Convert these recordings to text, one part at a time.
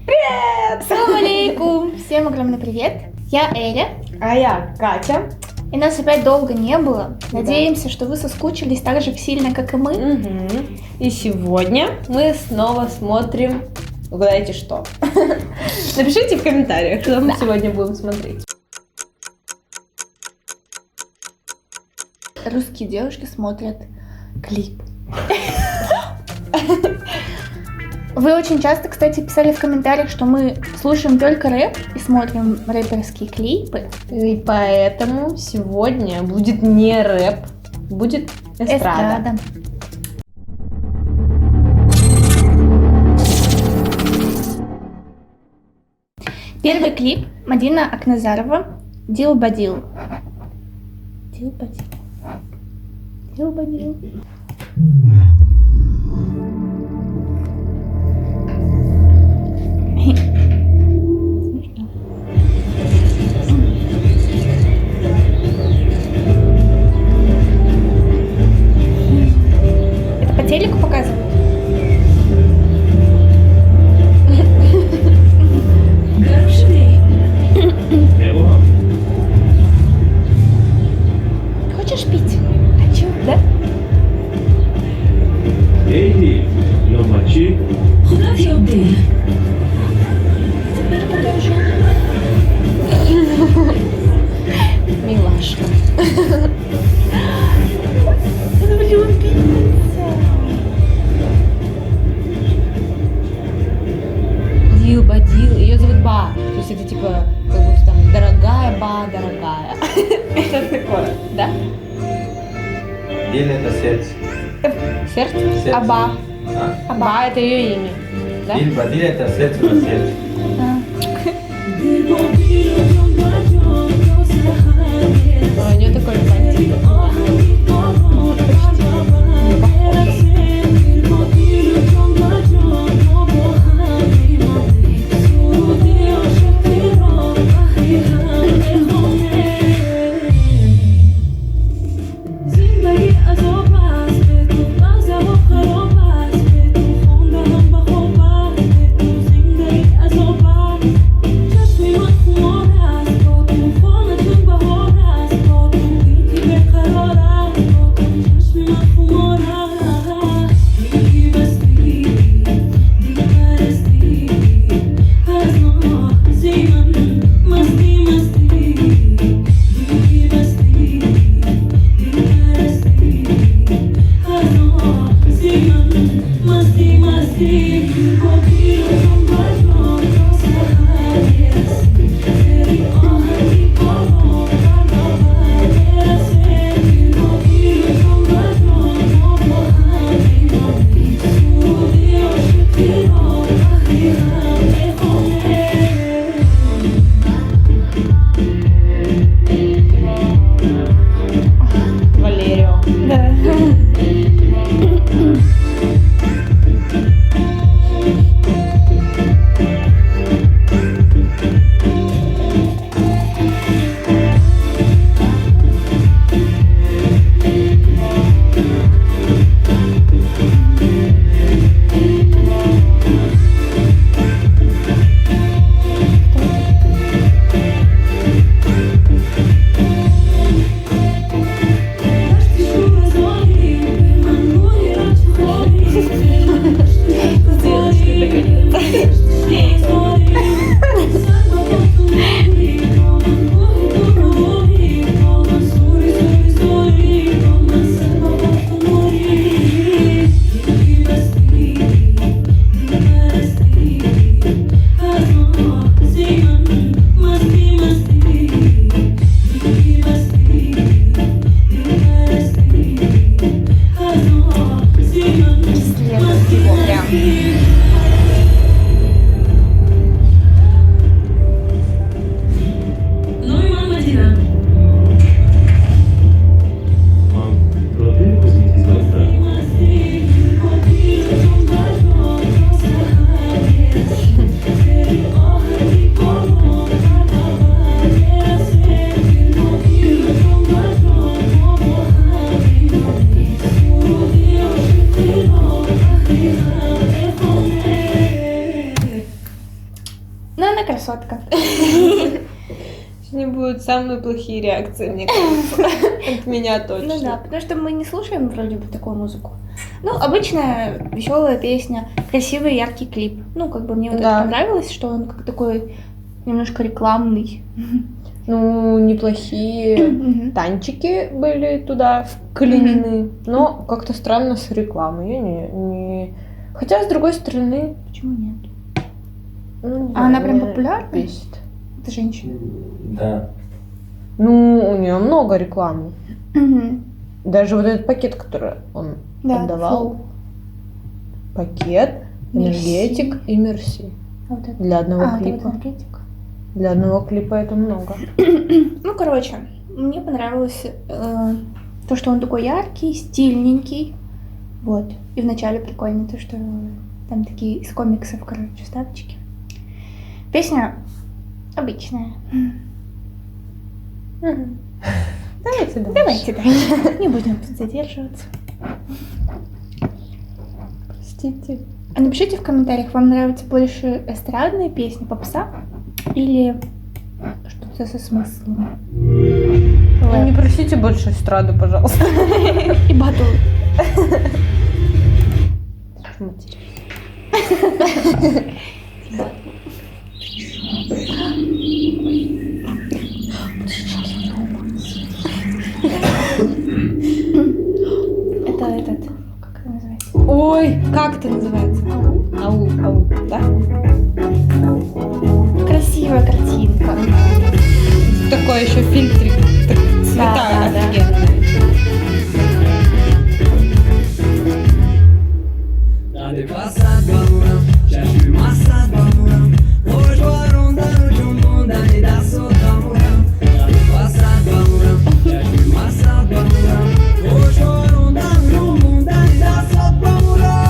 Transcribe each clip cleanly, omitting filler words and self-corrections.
Ассаламу алейкум! Всем огромный привет! Я Эля. А я Катя. И нас опять долго не было. Надеемся, что вы соскучились так же сильно, как и мы. И сегодня мы снова смотрим... Угадайте что? Напишите в комментариях, что мы сегодня будем смотреть. Русские девушки смотрят клип. Вы очень часто, кстати, писали в комментариях, что мы слушаем только рэп и смотрим рэперские клипы. И поэтому сегодня будет не рэп, будет эстрада. Первый клип Мадина Акназарова «Дил-бадил». Дил-бадил. Дил-бадил. Это по телеку показывают? Хочешь пить? Хочу, да? Эй, йо мальчик. Куда ты обдел? Теперь покажу. Милашка. Дил-бадил. Ее зовут Ба. То есть это типа, как будто там дорогая Ба, дорогая. Это такое, да? Диль это сердце. Сердце? Сердце. А Ба? А? Ба это ее имя. Да? Диль, бадиль это сердце на сердце. У нее такой бантик. Но она красотка. Сегодня будут самые плохие реакции, мне кажется. От меня точно. Ну да, потому что мы не слушаем вроде бы такую музыку. Ну, обычная веселая песня, красивый яркий клип. Ну, как бы мне вот Да. это понравилось, что он как такой немножко рекламный. Ну, неплохие Мгм. танчики были туда вклинены, но как-то странно с рекламой. Я не... Хотя, с другой стороны... Почему нет? ну, не А знаю, она прям меня популярна? бесит. Это женщина. Да. Ну, у нее много рекламы. Мгм. Даже вот этот пакет, который он Да, отдавал. флоу. Пакет, энергетик и мерси. А вот это. Для одного А, это вот клипа. энергетик. Для одного клипа это много. Ну, короче, мне понравилось то, что он такой яркий, стильненький. Вот. И вначале прикольно то, что там такие из комиксов, короче, вставочки. Песня обычная. Давайте дальше. Давайте дальше. Не будем задерживаться. Простите. А напишите в комментариях, вам нравятся больше эстрадные песни, попса или что-то со смыслом? Не просите больше эстраду, пожалуйста. И батл. Это этот, как это называется? Ой, как это называется? Ау, да? Красивая картинка. Такой еще фильтрик. Так, цвета Да, да. офигенные. Hadi passat bamuram, çeşmi masat bamuram. Hoş var ondan ucum bundan idasot bamuram. Hadi passat bamuram, çeşmi masat bamuram. Hoş var ondan ucum bundan idasot bamuram.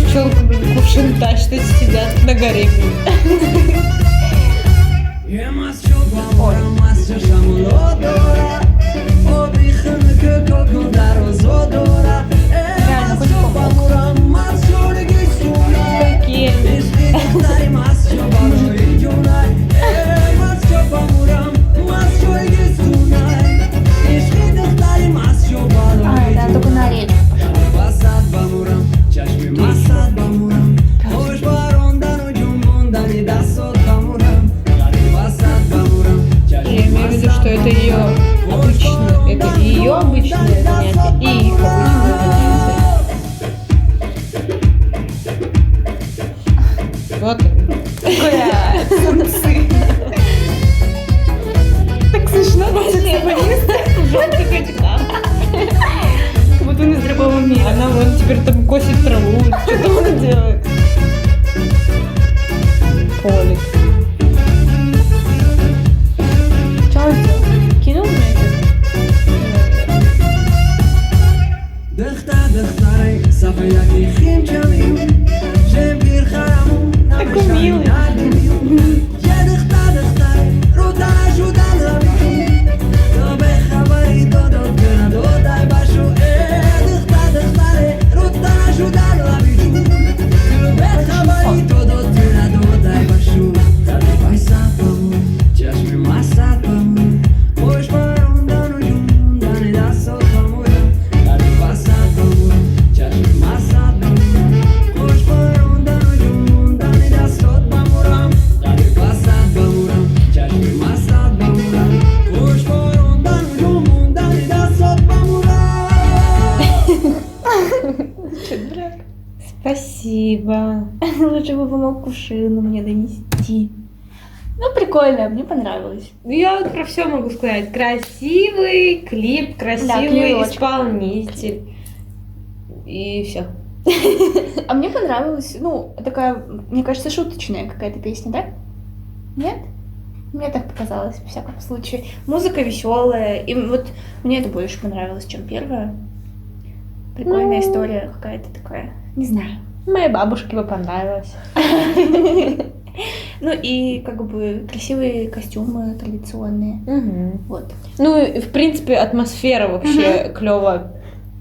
Пчелка, блин, кувшин тащит, сидят на горе. Yemez çok bamuram, az çeşamul odora. O bir hınıkı koku dar o zodora. Yemez çok bamuram, az şöyle geçsunlar. Такие. А, да, только на речь. Я имею в виду, что это ее обычное, это ее обычное занятие и их обычное занятие. Вот. Так смешно, в желтых очках. Как будто он из другого мира. Она вон теперь там косит траву. Что там она делает? Полик. Что он делал? Кинул мне это? Такой милый. Спасибо. Лучше бы помог кувшину мне донести. Ну, прикольно, мне понравилось. Ну, я вот про все могу сказать. Красивый клип, красивый клевёчка. исполнитель. И все. А мне понравилась, ну, такая, мне кажется, шуточная какая-то песня, да? Нет? Мне так показалось, во всяком случае. Музыка веселая, и вот мне это больше понравилось, чем первая. Прикольная Ну. история какая-то такая, не знаю. Моей бабушке бы понравилось. Ну и как бы красивые костюмы традиционные. Мгм. Вот. Ну, и, в принципе, атмосфера вообще клево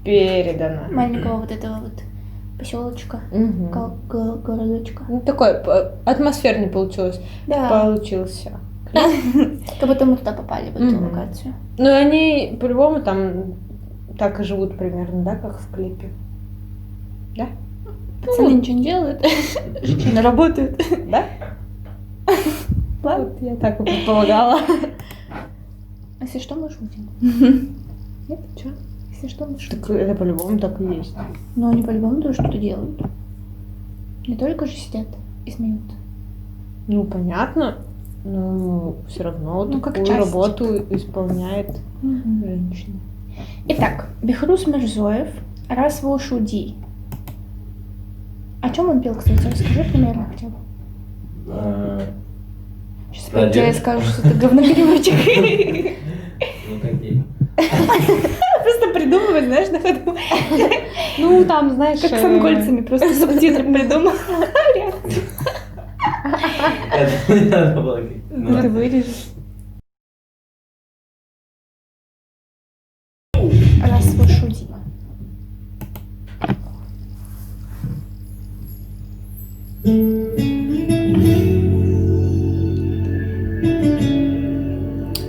передана. Маленького вот этого вот поселочка, Мгм. городочка. Ну, такой атмосферный получилось. Да. Получился. Как будто мы туда попали, в эту Мгм. локацию. Ну, и они по-любому там так и живут примерно, да, как в клипе. Да? Пацаны ничего не делают, женщины работают. Да? Ладно. Вот я так и предполагала. Если что, мы шутим. Нет, что? Если что, мы шутим. Так это по-любому так и есть. Но они по-любому тоже что-то делают. Не только же сидят и смеются. Ну, понятно, но все равно Ну, как такую часть. работу исполняет женщина. Итак, Бехрус Мирзоев «Раз во шуди». О чем он пел, кстати? Расскажи примерно хотя бы. Сейчас Про опять тебе девушку. скажу, что это говнопереводчик. Ну какие? Просто придумывать, знаешь, на ходу. Ну, там, знаешь, Как с ангольцами, просто субтитры придумал. Это не надо было. Ну, ты вырежешь. Раз во шуди.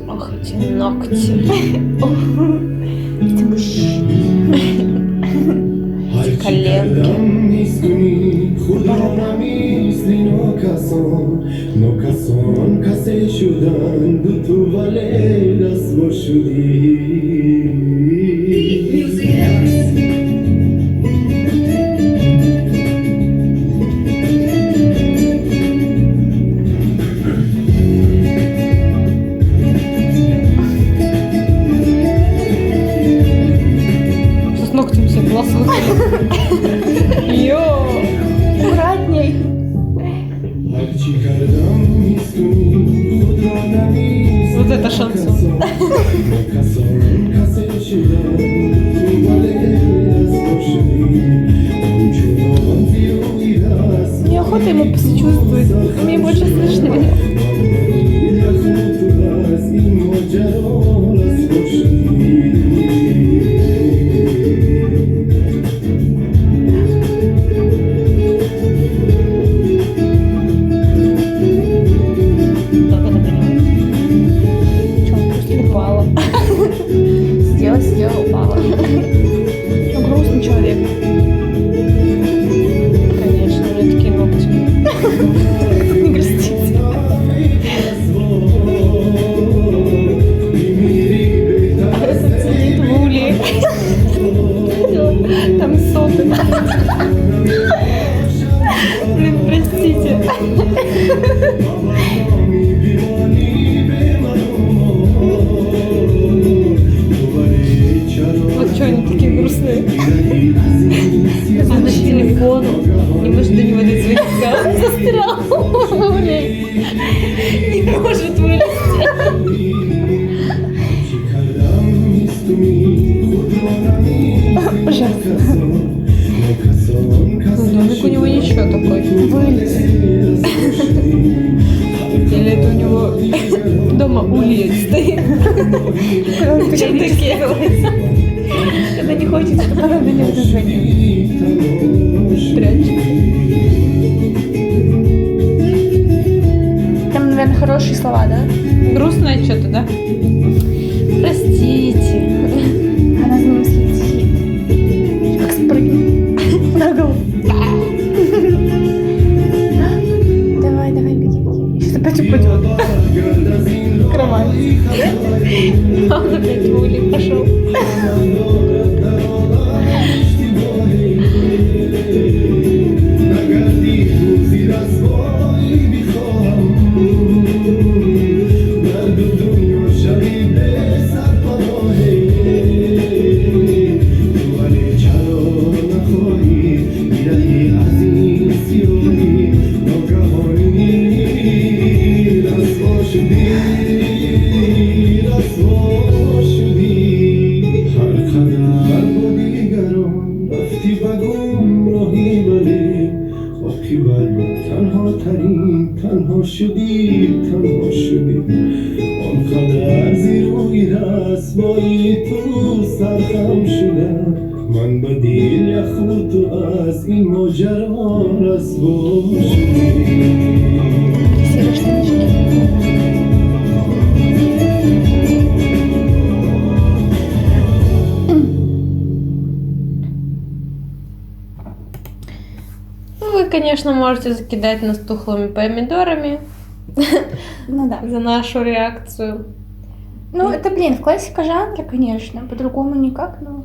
Ох, эти ногти. Эти мужчины. Коленки. С ногтем все волосы выходят. Йо! Аккуратней. Вот это шансон. Мне охота ему посочувствовать. Мне больше слышно его. Как это понимать? Чё, он просто Упала. сидела, упала. Ну, грустный человек. Конечно, у меня такие ногти. Не грустите. А этот сидит в уле. Там соты. Блин, простите. Вот что они такие грустные. Она к телефону, не может до него дозвониться. Он застрял в уле. Не может вылезти. Ну, домик у него ничего такой. Вылез. Или это у него дома улья стоит. Он такие делает. Когда не хочет, чтобы она до него дозвонила. Прячет. Там, наверное, хорошие слова, да? Грустное что-то, да? Простите. Она за ним слетит. Как спрыгнет. На голову. Давай, давай, беги, беги. Сейчас опять упадет. Кровать. Он опять в улей пошел. Har kadar تو سرخم شدم من با دیر یخ و تو از این ماجرا رسوا شدی Серые штанишки. Ну, вы, конечно, можете закидать нас тухлыми помидорами Ну да. за нашу реакцию. Ну, это, блин, классика жанра, конечно. По-другому никак, но...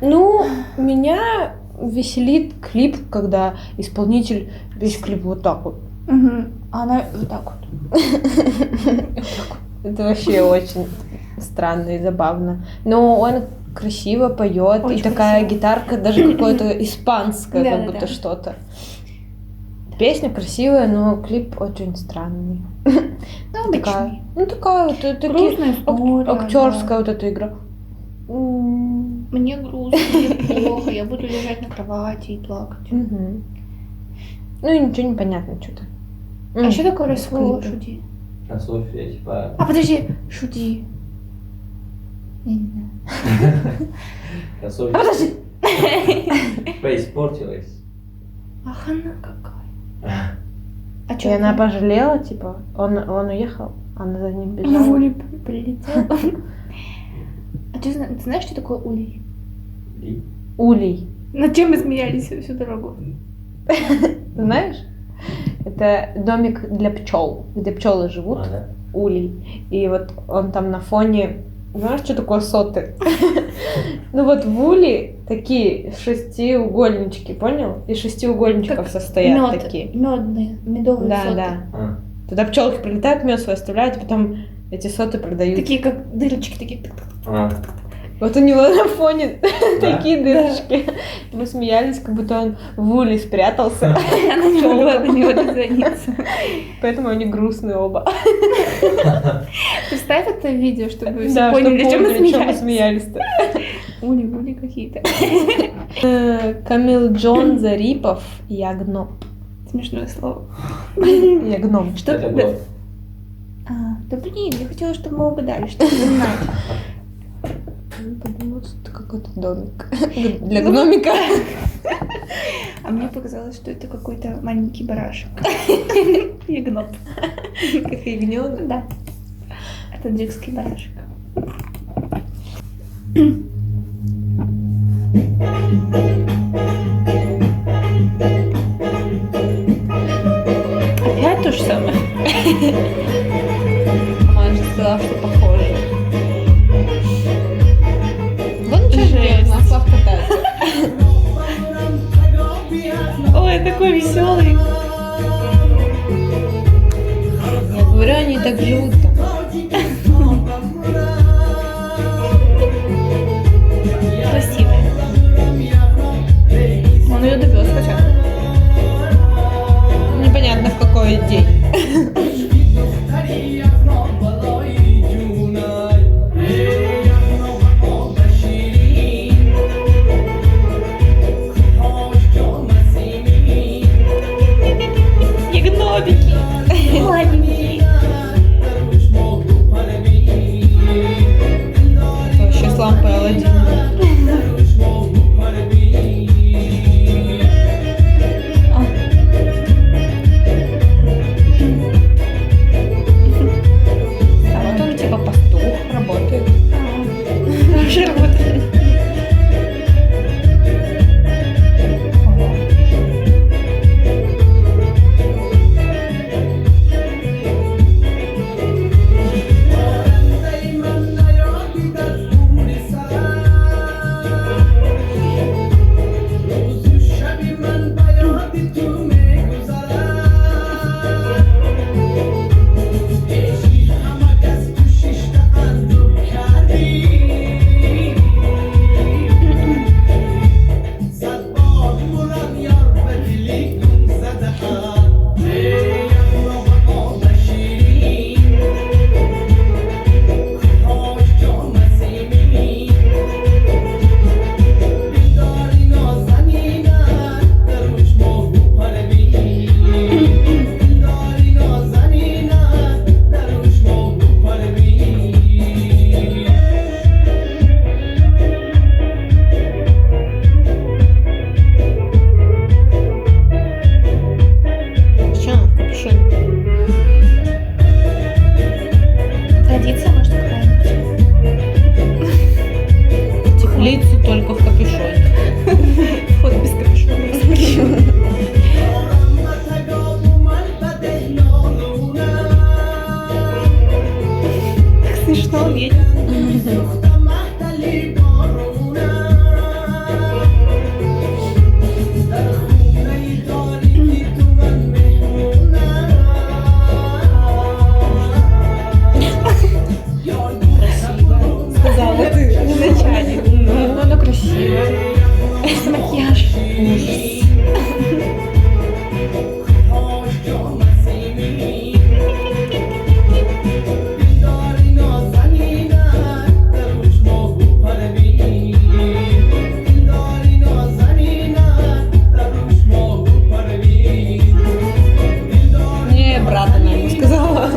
Ну, меня веселит клип, когда исполнитель весь клип вот так вот. Мгм. А она вот так вот. Это вообще очень странно и забавно. Но он красиво поет, и Очень такая красиво. гитарка даже какое-то испанское, как Да-да-да. будто что-то. Песня красивая, но клип очень странный. Ну, Такая, обычный. ну такая вот такие Грустная история. актерская вот эта игра. Мне грустно, мне плохо, я буду лежать на кровати и плакать. Мгм. Ну и ничего не понятно что-то. А что такое клипы. раскол? Шуди. А Софья, типа... А подожди, шуди. Я не знаю. А Софья, Подожди. типа, испортилась. Ах, она какая. А И что? она пожалела, типа, он уехал, она за ним в бежала. улей прилетела. А ты знаешь, что такое улей? И... Улей. Над чем мы смеялись всю дорогу? Знаешь? Это домик для пчел, где пчелы живут. А, да? Улей. И вот он там на фоне. Знаешь, что такое соты? Ну вот в улей такие шестиугольнички, понял? Из шестиугольничков Как состоят мед, такие. медные, медовые Да, соты. да. А, Туда пчелки прилетают, мед свой оставляют, и потом эти соты продают. Такие как дырочки, такие. а. Вот у него на фоне Да? такие дырочки. Мы смеялись, как будто он в улей спрятался. Она не могла до него дозвониться. Поэтому они грустные оба. Представь это видео, чтобы все Да, поняли, чтобы чем мы поняли, чем мы смеялись. смеялись-то. Ули какие-то. Камил Джон Зарипов, я гном. Смешное слово. Я гном. Что Это ты? год. Да блин, я хотела, чтобы мы угадали, чтобы знать. Подумала, что это какой-то домик для гномика. А мне показалось, что это какой-то маленький барашек. Ягнот. Как ягнёнок. Да. Это таджикский барашек. Опять то же самое. Мама же сказала, что похоже. Вон что делает, на слав катается. Ой, такой веселый. Я говорю, они так живут там. Красивый. Он ее довез хотя бы. Непонятно в какой день. Ягнобики. Маленькие. Это вообще с лампой Аладдина. А вот он типа пастух, работает. Хорошо работает. Не, брат, она ему сказала.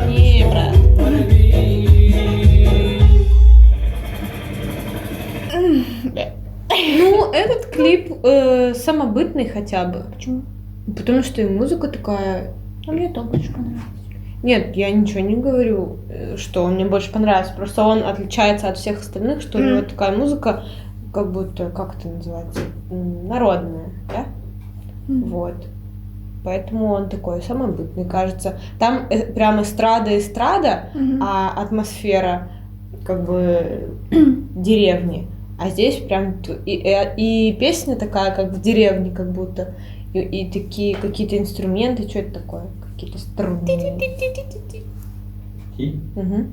Не, брат. Ну, этот клип самобытный хотя бы. Почему? Потому что и музыка такая. А мне то больше понравилось. Нет, я ничего не говорю, что он мне больше понравился. Просто он отличается от всех остальных, что у него такая музыка, как будто, как это называется, народная, да? Вот. Поэтому он такой самобытный, кажется. Там прям эстрада, а атмосфера как бы деревни. А здесь прям и песня такая, как в деревне, как будто. И такие какие-то инструменты, что это такое? Какие-то струны. Ти? Мгм.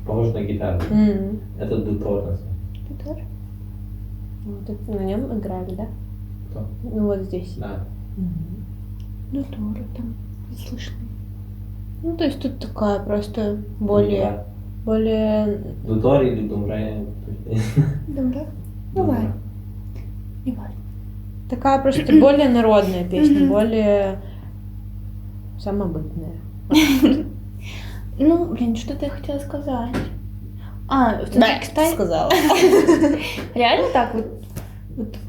Похож на гитару. Мгм. Это дутор, на самом Ты тоже? Вот это на нем играли, да? Кто? Ну вот здесь. деле. Да. Ну, тоже там слышно. Ну, то есть тут такая просто более... Дутор или думре. Думаю, бывает. Не важно. Такая просто более народная песня, более самобытная. Ну, блин, что-то я хотела сказать. Кстати, сказала. реально так вот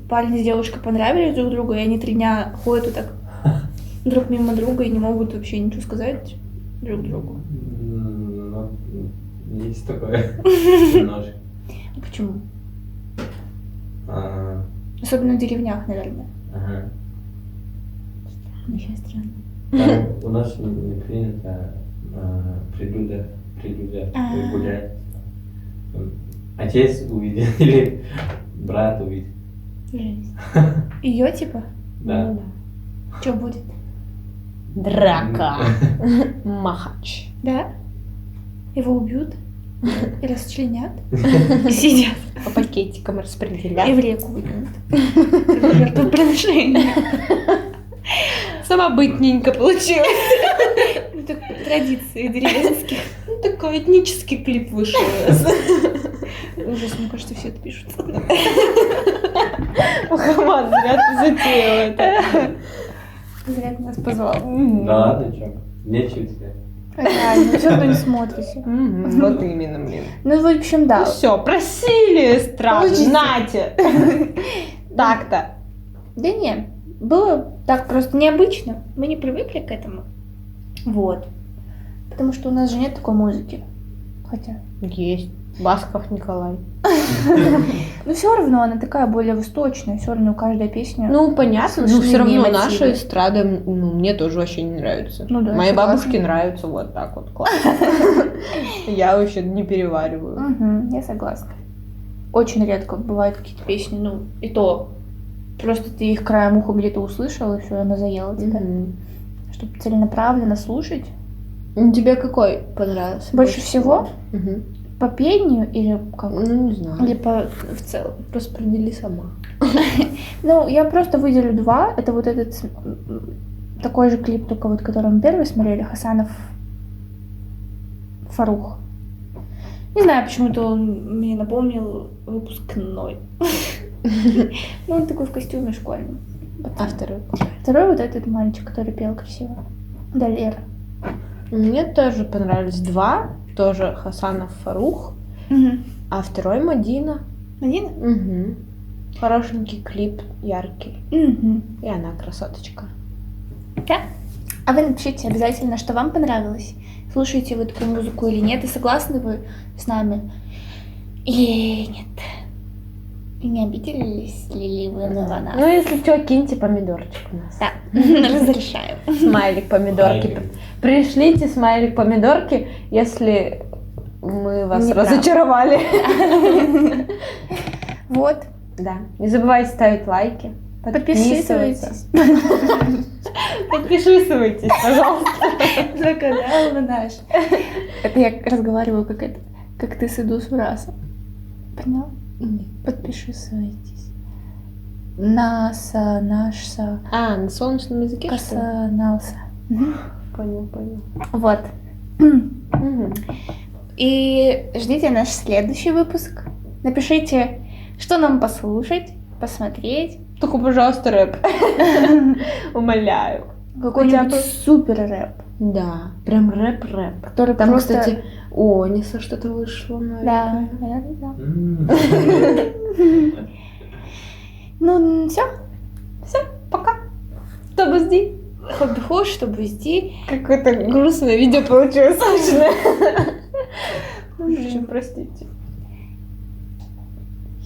парень с девушкой понравились друг другу, и они 3 дня ходят вот так друг мимо друга и не могут вообще ничего сказать друг другу. Ну, есть такое. Немножко. Ну, почему? А, Особенно в деревнях, наверное. ага. Очень странно. Там у нас не принято прелюдия гулять. Отец увидел или брат увидел. Жесть. Ее типа? Да. Что будет? Драка. Махач. Да? Его убьют? И расчленят? И сидят. По пакетикам И распределять. в реку выкинут. Жертвоприношение. Самобытненько получилось. Это традиции деревенские. Ну, такой этнический клип вышел. Ужас, мне кажется, все это пишут. Хаман, зря ты затеял это. Зря ты нас позвал. Да ладно, чё? Нечего тебе. Реально, все равно не смотрите. Вот именно, блин. Ну, в общем, да. Ну все, просили эстраду, Получите. нате. Так-то. Да не, было так просто необычно. Мы не привыкли к этому. Вот. Потому что у нас же нет такой музыки. Хотя. Есть. Басков Николай. Но все равно она такая более восточная. Все равно каждая песня. Ну, понятно, но Слышны все равно мотивы. наша эстрада, ну, мне тоже вообще не нравится. Ну да, Моей согласна. бабушке нравится вот так вот, классно. Я вообще не перевариваю. Мгм, я согласна. Очень редко бывают какие-то песни, ну, и то. Просто ты их краем уха где-то услышал, и все, она заела тебя. Мгм. Чтобы целенаправленно слушать. Тебе какой понравился? Больше всего? Мгм. По пению или как? Ну, не знаю. Или в целом? Распредели сама. Ну, я просто выделю 2. Это вот этот такой же клип, только вот, который мы первый смотрели, Хасанов Фарух. Не знаю, почему-то он мне напомнил выпускной. Ну, он такой в костюме школьном. А второй? Второй вот этот мальчик, который пел красиво. Далер. Мне тоже понравились 2. Тоже Хасанов Фарух. А второй Мадина. Мадина? Угу. Хорошенький клип, яркий. Мгм. И она красоточка. Да? А вы напишите обязательно, что вам понравилось. Слушаете вы такую музыку или нет, и согласны вы с нами или нет. И не обиделись ли вы на нас? Ну, если что, киньте помидорчик у нас. Да, разрешаем. Смайлик помидорки. Лайки. Пришлите смайлик помидорки, если мы вас Не прав. разочаровали. Вот, Да. Не забывайте ставить лайки. подписывайтесь Подписывайтесь, пожалуйста. на канал наш. Это я разговариваю как ты с Иду Сураса. Понял? Подписывайтесь. Наса, нашса, А, на солнечном языке, что ли? касанался. Мгм. Понял. Вот. Мгм. И ждите наш следующий выпуск. Напишите, что нам послушать, посмотреть. Только, пожалуйста, рэп. Умоляю. Какой-нибудь бы- супер рэп, Да, прям рэп-рэп. который Там, просто... кстати, у Ониса что-то вышло Да, новенькое. да. М. Ну, все. Пока. Тобузди. Хобби-хош, чтобы жди. Какое-то грустное видео получилось. Ну, блин, простите.